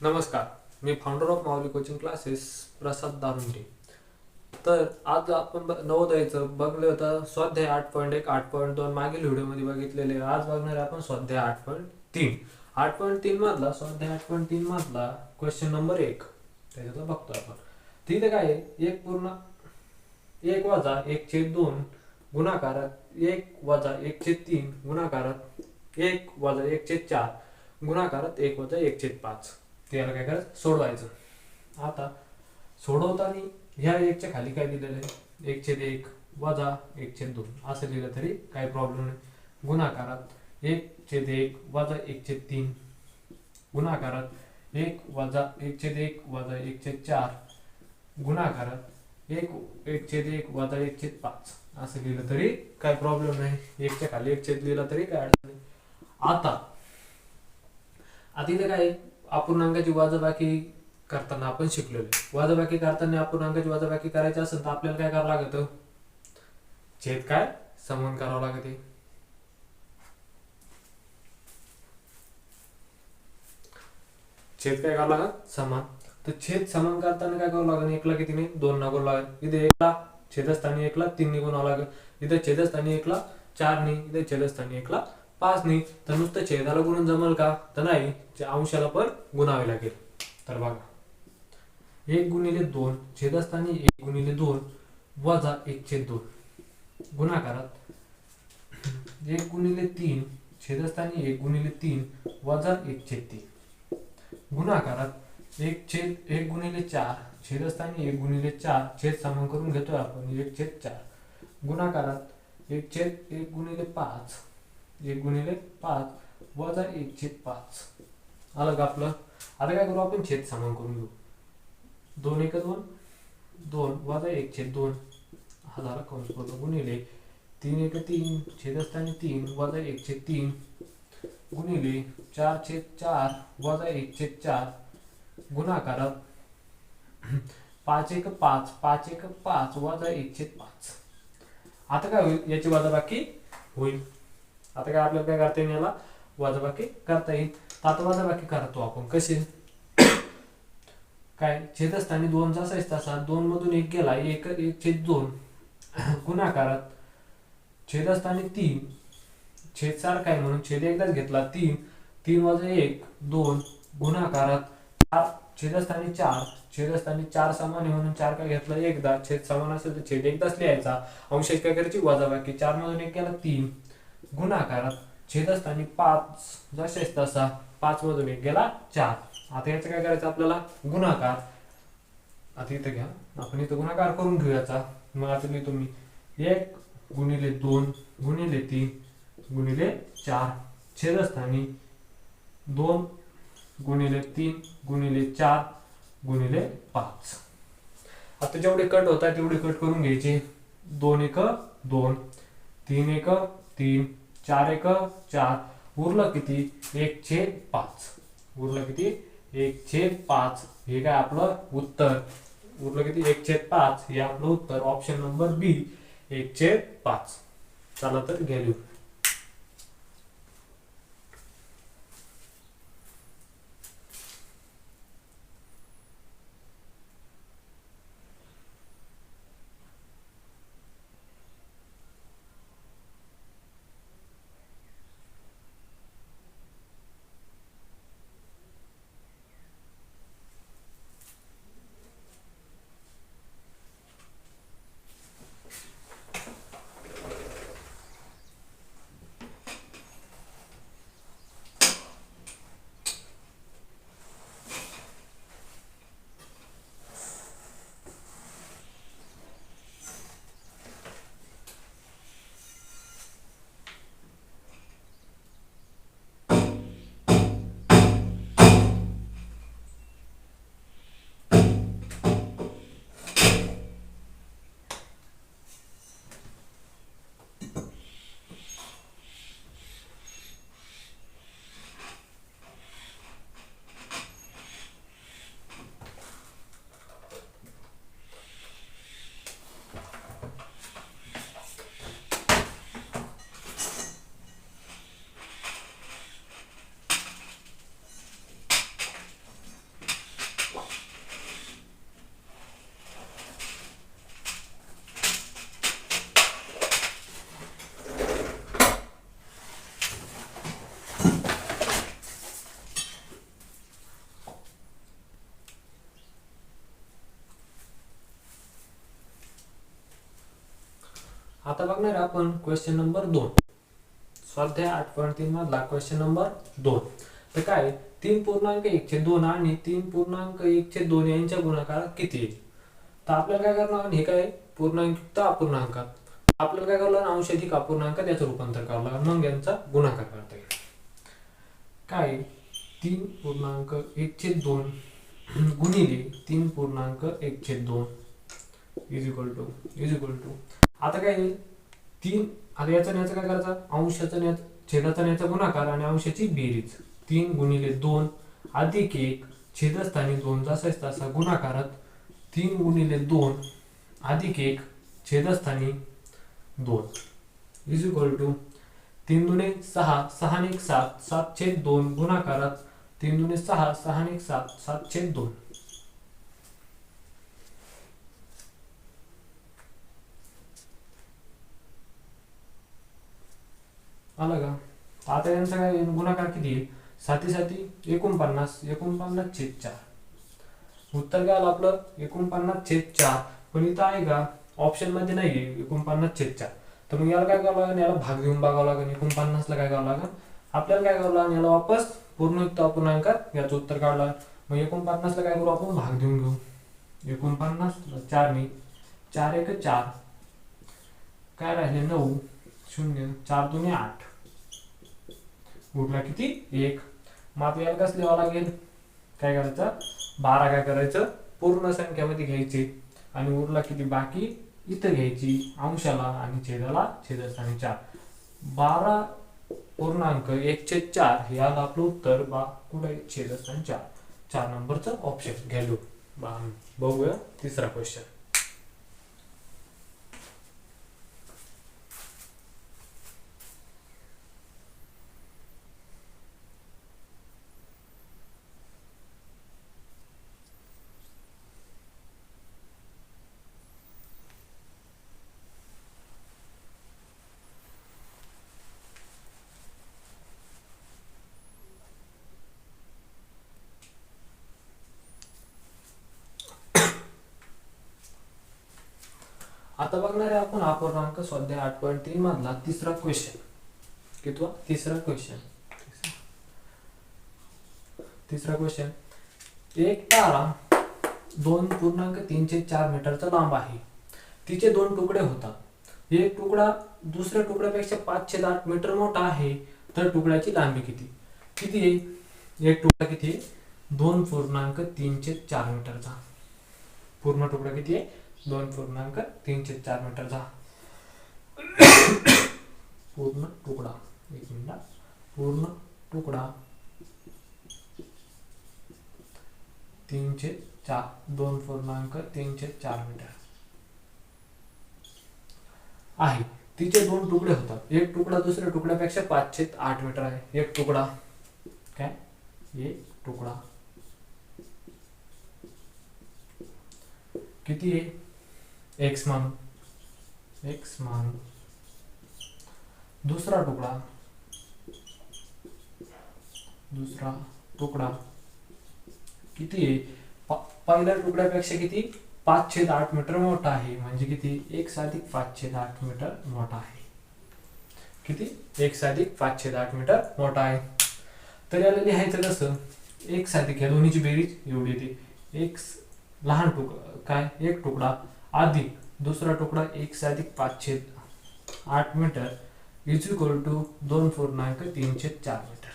नमस्कार, मी founder of Mauli coaching classes Prasad Darunde. तर आज आपण नवोदयचं बघलं होतं स्वाध्याय 8.1 8.2 मागील व्हिडिओमध्ये बघितलेले. आज बघणार आहे आपण स्वाध्याय 8.3. 8.3 मधला स्वाध्याय 8.3 मधला क्वेश्चन नंबर 1 त्याच्यातलं बघतो आपण. तिथे काय आहे, 1 पूर्ण 1 वजा 1/2 गुणाकारात 1 वजा 1/3 गुणाकारात 1 वजा 1/4 गुणाकारात 1 वजा 1/5. त्याला काय करायचं, सोडवायचं. आता सोडवताना ह्या 1च्या खाली काय दिलेलं आहे, 1/1 वजा 1/2 असं लिहिलं तरी काही प्रॉब्लेम नाही. गुणाकारात 1/1 वजा 1/3 गुणाकारात 1 वजा 1/1 वजा 1/4 गुणाकारात 1/1 वजा 1/5 असं लिहिलं तरी काही प्रॉब्लेम नाही. 1च्या खाली 1 लिहिला तरी काय अडचण नाही. आता इथे काय, अपूर्णांकाची वजाबाकी करताना आपण शिकलेलो. वजाबाकी करताना अपूर्णांकाची वजाबाकी करायची असेल तर आपल्याला काय करावं लागतं, छेद काय समान करावं लागते. छेद काय करावं लागत, समान. तर छेद समान करताना काय करावं लागेल, 1ला किती नाही 2 ना गुणावं लागेल. इथे 1ला छेदस्थानी 1ला 3 ने गुणावं लागेल. इथे छेदस्थानी 1ला 4 ने, इथे छेदस्थानी 1ला 5 ने. तर नुसतं छेदाला गुणून जमल का, तर नाही, अंशाला पण गुणावे लागेल. तर बघा, 1 गुणिले 2 छेदस्थानी 1 गुणिले 2 वजा 1/2 गुणाकारात 1 गुणिले 3 छेदस्थानी 1 गुणिले 3 वजा 1/3 गुणाकारात 1 गुणिले 4 छेदस्थानी 1 गुणिले 4 छेद समान करून घेतोय आपण 1/4 गुणाकारात 1 गुणिले 5 1 गुणिले 5 वजा 1/5 आलं का आपलं. आता काय करू आपण, छेद समान करून घेऊ. 2 1 2 2 वजा 1/2 हा झाला कंस पूर्ण गुणिले 3 1 3 छेदस्थानी 3 वजा 1/3 गुणिले 4/4 वजा 1/4 गुणाकारात 5 1 5 5 1 5 वजा 1/5. आता काय होईल, याची वजाबाकी होईल. आता काय आपल्याला काय करता येईल, याला वजाबाकी करता येईल. आता वजाबाकी करतो आपण कशी, काय छेदस्थानी 2 जसाच तसा 2 मधून 1 गेला 1/2 गुणाकारात छेदस्थानी 3 छेद सारखा आहे म्हणून छेद एकदाच घेतला 3 3 वजा 1 2 गुणाकारात 4 छेदस्थानी 4 छेदस्थानी 4 समान आहे म्हणून 4 काय घेतला एकदा. छेद समान असेल तर छेद एकदाच लिहायचा. अंशाची काय करायची, वजाबाकी. 4 मधून 1 गेला 3 गुणाकारात छेदस्थानी 5 जशाच तसा 5 मधून 1 गेला 4. आता याचं काय करायचं आपल्याला, गुणाकार. आता इथं घ्या, आपण इथं गुणाकार करून घेऊ याचा. मग आता लिहितो मी 1 गुणिले 2 गुणिले 3 गुणिले 4 छेदस्थानी 2 गुणिले 3 गुणिले 4 गुणिले 5. आता जेवढे कट होतात तेवढे कट करून घ्यायचे. 2 1 2 3 1 3 4 1 4 उरलं किती, 1/5 उरलं किती, 1/5. हे काय आपलं उत्तर उरलं किती, 1/5. हे आपलं उत्तर, ऑप्शन नंबर बी 1/5. चला तर घेऊ. आता बघणार आपण क्वेश्चन नंबर 2, स्वाध्याय 8.3 मधला क्वेश्चन नंबर 2. तर काय 3.1/2 आणि 3.1/2 यांच्या गुणाकारात किती येईल. तर आपल्याला काय करणार, हे काय पूर्णांक अपूर्णांकात, आपल्याला काय करावं लागेल, अंश अधिक अपूर्णांकात याचं रूपांतर करावं लागेल, मग यांचा गुणाकार करता येईल. काय 3.1/2 गुणिले 3.1/2 इज इक्वल टू आता काय येईल 3. आता याचा न्याचा काय करायचा, अंशाचा न्याचा छेदाचा न्याचा गुणाकार आणि अंशाची बेरीज. 3 गुणिले 2 अधिक 1 छेदस्थानी 2 जसा तसा गुणाकारात 3 गुणिले 2 अधिक 1 छेदस्थानी 2 इज इक्वल टू 3 दुने 6 6 ने 1 7 7/2 गुणाकारात 3 दुने 6 6 ने 1 7 7/2. आलं का. आता यांचा काय गुणाकार किती येईल, 7 7 49 49/4. उत्तर काय आलं आपलं 49/4. पण इथं आहे का ऑप्शन मध्ये नाहीये 49/4. तर मग याला काय करावं लागेल, याला भाग देऊन बघावं लागेल. 49 ला काय करावं लागेल आपल्याला, काय करावं लागेल याला वापस पूर्णयुक्त अपूर्णांकात याचं उत्तर काढलं. मग 49 ला काय करू आपण, भाग देऊन घेऊ. 49 4 ने 4 1 4 काय राहिले 9 0 4 2 8 उरला किती 1. मग आता याला कसं लिहावं लागेल, काय करायचं 12 काय करायचं पूर्ण संख्यामध्ये घ्यायचे आणि उरला किती बाकी इथं घ्यायची अंशाला आणि छेदाला छेदस्थानी 4. 12.1/4 हे आलं आपलं उत्तर. कुठे छेदस्थानी 4 4 नंबरचं ऑप्शन घ्यायलो. बघूया तिसरा क्वेश्चन. आता बघणार आहे आपण अपूर्णांक स्वाध्याय 8.3 मधला तिसरा क्वेश्चन. कितवा तिसरा क्वेश्चन. एक तारा 2.34 मीटरचा लांब आहे. तिचे 2 तुकडे होतात. एक तुकडा दुसऱ्या तुकड्यापेक्षा 5/8 मीटर मोठा आहे. तर तुकड्याची लांबी किती आहे. एक तुकडा किती आहे 2.34 मीटरचा. पूर्ण तुकडा किती आहे 2.34 मीटरचा. पूर्ण तुकडा 2.34 मीटर आहे. तिचे 2 तुकडे होतात. एक तुकडा दुसऱ्या तुकड्यापेक्षा 5/8 मीटर आहे. एक तुकडा किती आहे x मानू. दुसरा तुकडा किती आहे पहिल्या तुकड्यापेक्षा किती 5/8 मीटर मोठा आहे. म्हणजे किती x अधिक 5/8 मीटर मोठा आहे. किती x अधिक 5/8 मीटर मोठा आहे. तर याला लिहायचं कसं, x अधिक या दोन्हीची बेरीज एवढी येते. x लहान तुकडा काय एक तुकडा अधिक दुसरा तुकडा x अधिक 5/8 metre is equal to 2.34 metre.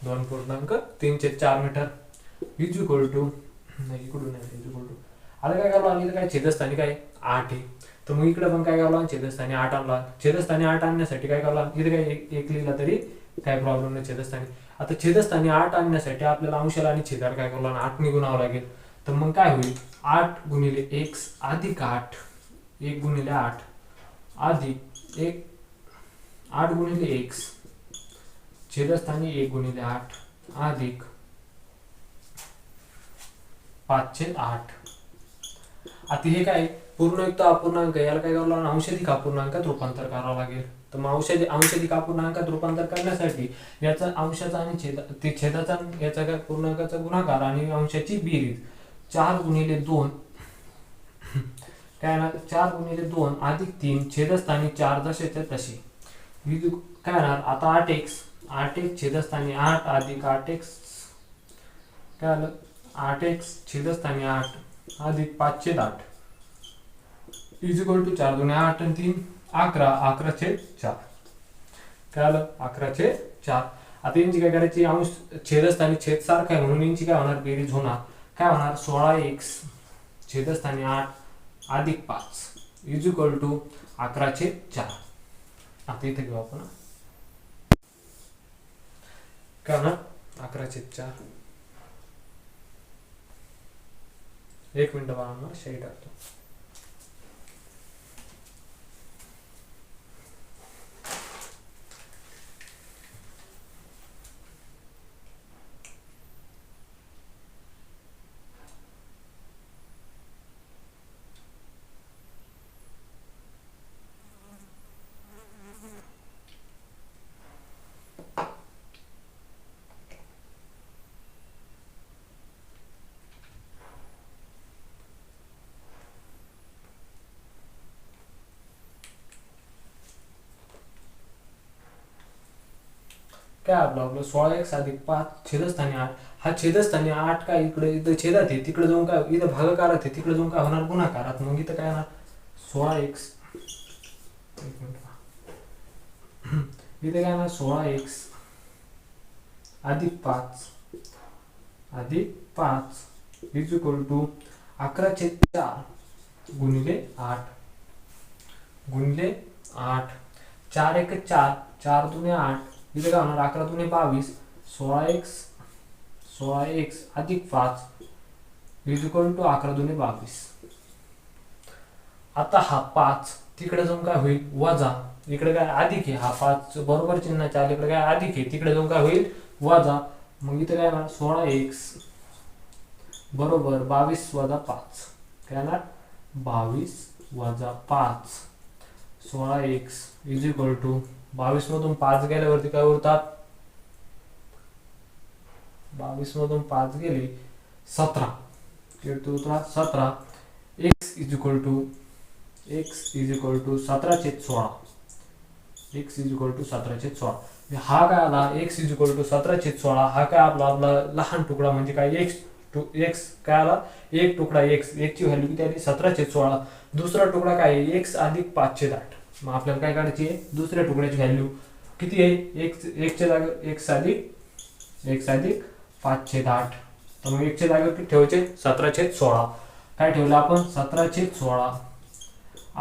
2.34 metre is equal to इकडून इज इक्वल टू. आता काय करावं लागेल, काय छेदस्थानी काय 8 आहे. तर मग इकडे पण काय करावं लागेल छेदस्थानी 8 आणला. छेदस्थानी 8 आणण्यासाठी काय करावं लागेल, इथे काय एक लिहिला तरी काय प्रॉब्लेम नाही छेदस्थानी. आता छेदस्थानी 8 आणण्यासाठी आपल्याला अंशाला आणि छेदाला काय करावं लागेल 8 ने गुणावं लागेल. तर मग काय होईल 8 गुणिले x अधिक 8 1 गुणिले 8 अधिक 8 गुणिले x छेदस्थानी 1 गुणिले 8 अधिक 5/8. आता हे काय पूर्णयुक्त अपूर्णांक, याला काय करावं लागेल अंश अधिक अपूर्णांकात रूपांतर करावं लागेल. तर मग अंश अधिक अपूर्णांकात रूपांतर करण्यासाठी याचा अंशाचा आणि छेदाचा याचा काय पूर्णांकाचा गुणाकार आणि अंशाची बेरीज 4 गुणिले 2 काय येणार 4 गुणिले 2 अधिक 3 छेदस्थानी 4 जसेच्या तसे काय येणार आता 8x छेदस्थानी 8 अधिक 8x काय आलं 8x छेदस्थानी 8 अधिक 5/8 इज इक्वल टू 4 दुने 8 आणि 3 11 11/4 काय आलं 11/4. आता यांची काय करायची अंश छेदस्थानी छेद सारखा आहे म्हणून यांची काय होणार बेरीज होणार काय होणार 16x छेदस्थानी 8 अधिक 5 इज इक्वल टू 11/4. आता इथे घेऊ आपण काय होणार 11/4. एक मिनिट बाळांना शाई टाकतो. काय आपलं 16x अधिक 5 छेदस्थानी 8 हा छेदस्थानी 8 काय इकडे इथं छेदात आहे तिकडे जाऊन काय इथं भागाकारात आहे तिकडे जाऊन काय होणार गुणाकारात मग इथं काय होणार 16x इथे काय होणार 16x अधिक 5 इज इक्वल टू 11/4 गुणिले 8 4 1 4 4 दुने 8 इथे काय होणार 11 दुने 22 16x अधिक 5 इज इक्वल टू 11 दुने 22. आता हा 5 तिकडे जाऊन काय होईल वजा इकडे काय अधिक आहे हा 5 बरोबर चिन्हाच्या इकडे काय अधिक आहे तिकडे जाऊन काय होईल वजा मग इथे काय होणार 16x बरोबर 22 वजा 5 काय होणार 22 वजा 5 16x इज इक्वल टू 22 मधून 5 गेल्यावरती काय उरतात 22 मधून 5 गेले 17 17 x is equal to 17/16 x is equal to 17/16. हा काय आला x इज इक्वल टू 17/16 हा काय आपला लहान तुकडा म्हणजे काय x काय आला एक तुकडा x ची व्हॅल्यू किती आली 17/16. दुसरा तुकडा काय आहे x अधिक 5/8. मग आपल्याला काय काढायची आहे दुसऱ्या तुकड्याची व्हॅल्यू किती आहे x च्या जागेवर x अधिक 5/8. तर मग x च्या जागेवर किती ठेवायचे 17/16. काय ठेवलं आपण 17/16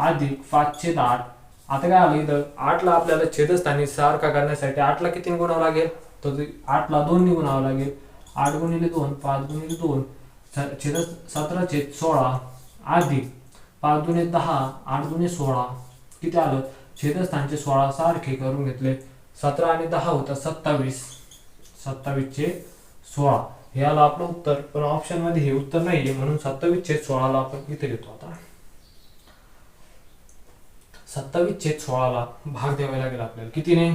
अधिक 5/8. आता काय आलं इथं 8 ला आपल्याला छेदस्थानी सारखा करण्यासाठी 8 ला किती गुणावं लागेल तर 8 ला 2 ने गुणावं लागेल 8 गुणिले 2 5 गुणिले 2 17/16 अधिक 5 दुने 10 8 दुने 16 किती आलं छेदस्थानचे 16 सारखे करून घेतले 17 आणि 10 होता 27/16 हे आलं आपलं उत्तर. पण ऑप्शन मध्ये हे उत्तर नाहीये म्हणून 27/16 ला आपण इथे घेतो. आता 27/16 ला भाग द्यावा लागेल आपल्याला कितीने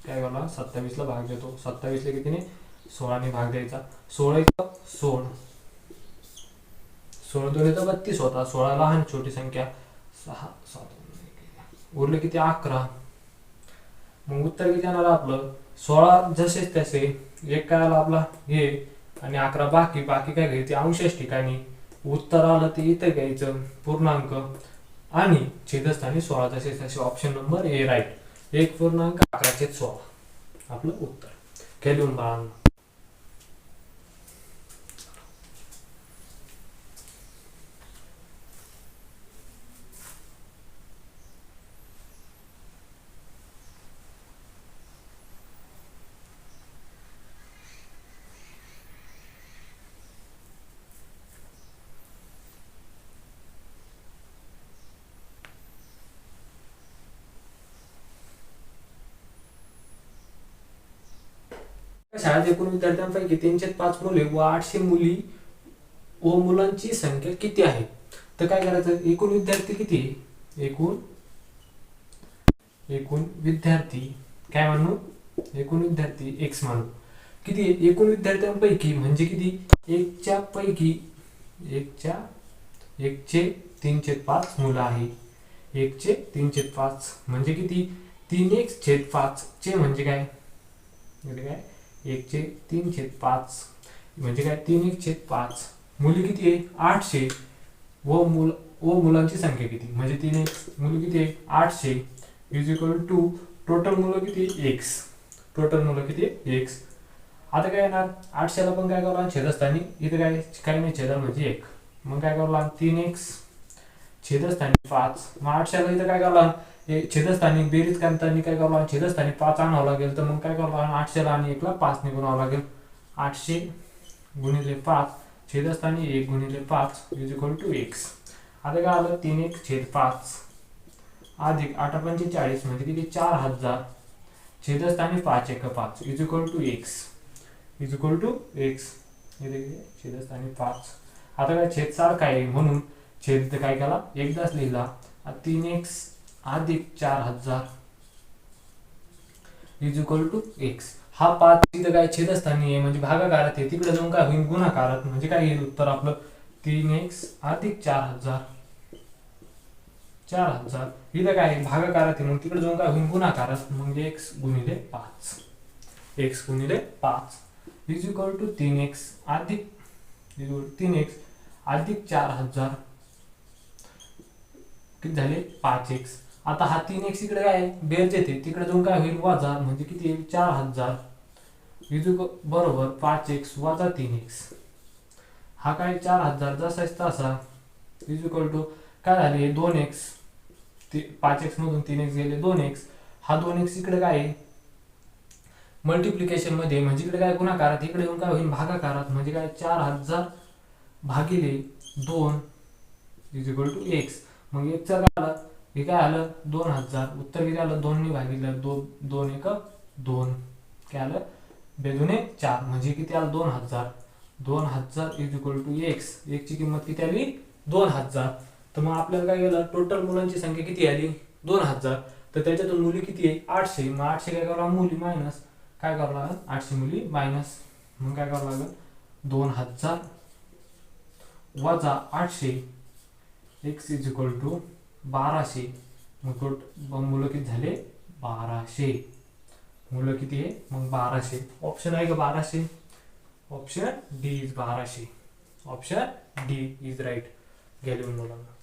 काय करणार 27 ला भाग देतो 27 ला कितीने 16 ने भाग द्यायचा 16 2 32 होता 16 लहान छोटी संख्या 6 7 उरले किती 11. मग उत्तर किती येणार आपलं 16 जसेच तसे एक काय आला आपला हे आणि 11 बाकी काय घ्यायचे अंशाच्या ठिकाणी उत्तर आलं ते इथे घ्यायचं पूर्णांक आणि छेदस्थानी 16 जसेच तसे ऑप्शन नंबर ए राईट 1.11/16 आपलं उत्तर. केलून बाळांना शाळेत एकूण विद्यार्थ्यांपैकी 305 मुले व 800 मुली व मुलांची संख्या किती आहे. तर काय करायचं एकूण विद्यार्थी किती एकूण विद्यार्थी काय म्हणू एकूण विद्यार्थी x मानू किती एकूण विद्यार्थ्यांपैकी म्हणजे किती एकच्या 1/3/5 मुलं आहे. 1/3/5 म्हणजे किती? 3x/5 चे म्हणजे काय? म्हणजे काय? 1/3/5 म्हणजे काय? 3x/5 मुली किती आहे? 800 व मुलांची संख्या किती? म्हणजे 3x मुलं किती आहे? 800 इज इक्वल टू टोटल मुलं किती? x. टोटल मुलं किती? x. आता काय येणार? 800 ला पण काय करावं? छेदस्थानी इथे काय नाही, छेदाला म्हणजे 1. मग काय करावं? 3x छेदस्थानी 5. मग 800 ला इथं काय करावं? छेदस्थानी बेरीज करताना काय करावं? छेदस्थानी 5 आणावं लागेल. तर मग काय करावं? 800 ला आणि 1 ला 5 ने गुणावं लागेल. 800 गुणिले 5 छेदस्थानी 1 गुणिले 5 इज इक्वल टू x. आता काय आलं? 3x/5 अधिक 8×45 म्हणजे किती? 4000 छेदस्थानी 5×1=5 is equal to x. Is equal to x. छेदस्थानी 5. आता काय? छेद सारखा आहे म्हणून छेद काय केला? एकदाच लिहिला. 3x अधिक 4000 इज इक्वल टू x. हा 5 इथं काय? छेदस्थानी आहे म्हणजे भागाकारात आहे. तिकडे जाऊन काय होईल? गुणाकारात. म्हणजे काय येईल उत्तर आपलं? 3x अधिक 4000. इथं काय? भागाकारात आहे म्हणून तिकडे जाऊन काय होईल? गुणाकारात. म्हणजे x गुणिले 5. x गुणिले 5 इज इक्वल टू 3x अधिक 4000 किती झाले? 5x. आता हा 3x इकडे काय आहे? बेरज येते. तिकडे जाऊन काय होईल? वजा. म्हणजे किती येईल? 4000 इज बरोबर 5x वजा 3x. हा काय? 4000 जसाच तसा इज इक्वल टू काय झाले? 2x. 5x मधून 3x गेले 2x. हा 2x इकडे काय आहे? मल्टिप्लिकेशन मध्ये म्हणजे इकडे काय? गुणाकारात. इकडे येऊन काय होईल? भागाकारात. म्हणजे काय? 4000 भागिले 2 इज इक्वल टू x. मग x चा काय आलं? हे काय आलं? 2000. उत्तर किती आलं? 2 ने भागिले 2 काय आलं? 2×4 म्हणजे किती आलं? 2000 is equal to x. x ची किंमत किती आली? 2000. तर मग आपल्याला काय केलं? टोटल मुलांची संख्या किती आली? 2000. तर त्याच्यातून मुली किती आहे? 800. मग 800 काय करावं? मुली मायनस काय करावं लागेल? 800 मुली मायनस. मग काय करावं लागेल? 2000 वजा 800 x इज इक्वल टू 1200. मग मुलं किती झाले? 1200. मुलं किती आहे? मग 1200. ऑप्शन आहे का 1200? Option D is 1200. Option D is right. गेले मुलांना.